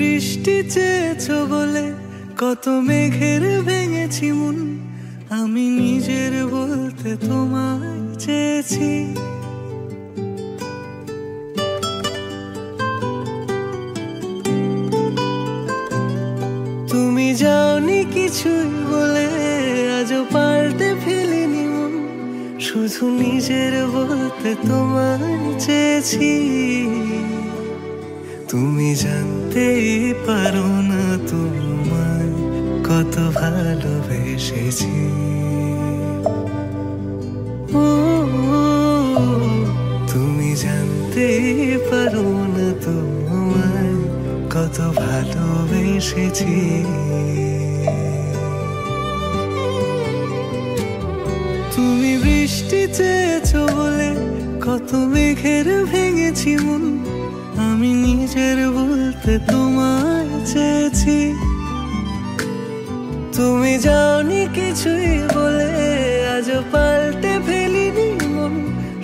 বৃষ্টি চেয়েছো বলে কত মেঘের ভেঙেছি মন, আমি নিজের বলতে তোমায় চেয়েছি। তুমি যাওনি কিছুই বলে আজও পাল্টে ফেলিনি মন, শুধু নিজের বলতে তোমায় চেয়েছি। তুমি জানতেই পারো না তোমায় কত ভালোবেসেছি। ও তুমি জানতেই পারো না তোমায় কত ভালোবেসেছি। তুমি বৃষ্টি চেয়েছো বলে কত মেঘের ভেঙেছি মন, আমি নিজের বলতে তোমায় চেয়েছি। তুমি যাওনি কিছুই বলে আজও পাল্টে ফেলিনি মন,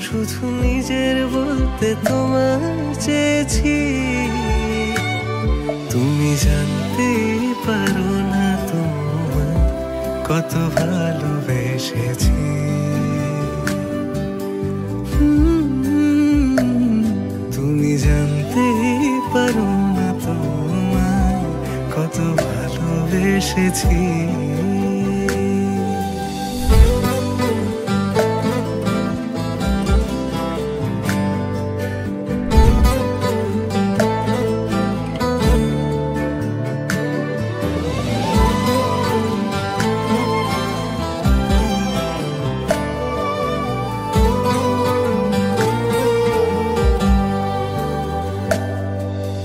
শুধু নিজের বলতে তোমায় চেয়েছি। তুমি জানতেই পারো না তোমায় কত ভালোবেসেছি। তুমি জানতেই পারো না তোমায় কত ভালোবেসেছি।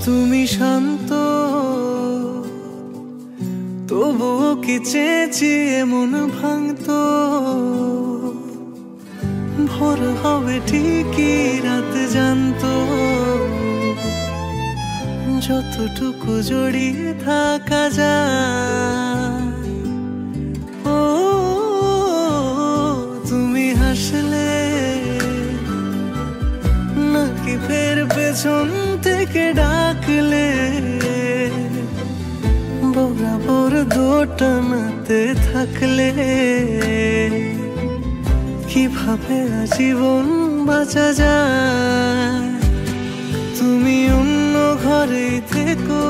তুমি শান্ত তবুও কি চেয়েছি এমন ভাঙতো, ভোর হবে ঠিকই রাত জানতো, যতটুকু জড়িয়ে থাকা যায়। ও তুমি হাসলে নাকি ফের পেছন থেকে ডাকলে, বরাবর দোটানাতে থাকলে কিভাবে আজীবন বাঁচা যায়। তুমি অন্য ঘরে থেকো,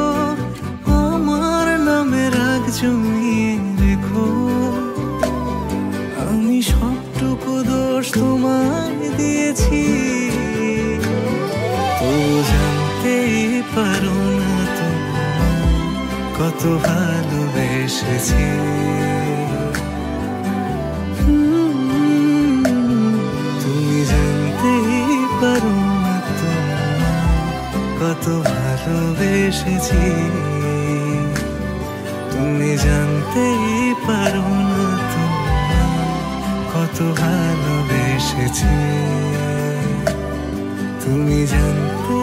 আমার নামে রাগ জমিয়ে রেখো, আমি সবটুকু দোষ তোমায় দিয়েছি। তো জানতেই পারো না তোমায় কত ভালোবেসেছি। তুমি জানতেই পারো না তোমায় কত ভালোবেসেছি। তুমি জানতেই পারো না তোমায় কত ভালোবেসেছি। তুমি জানতে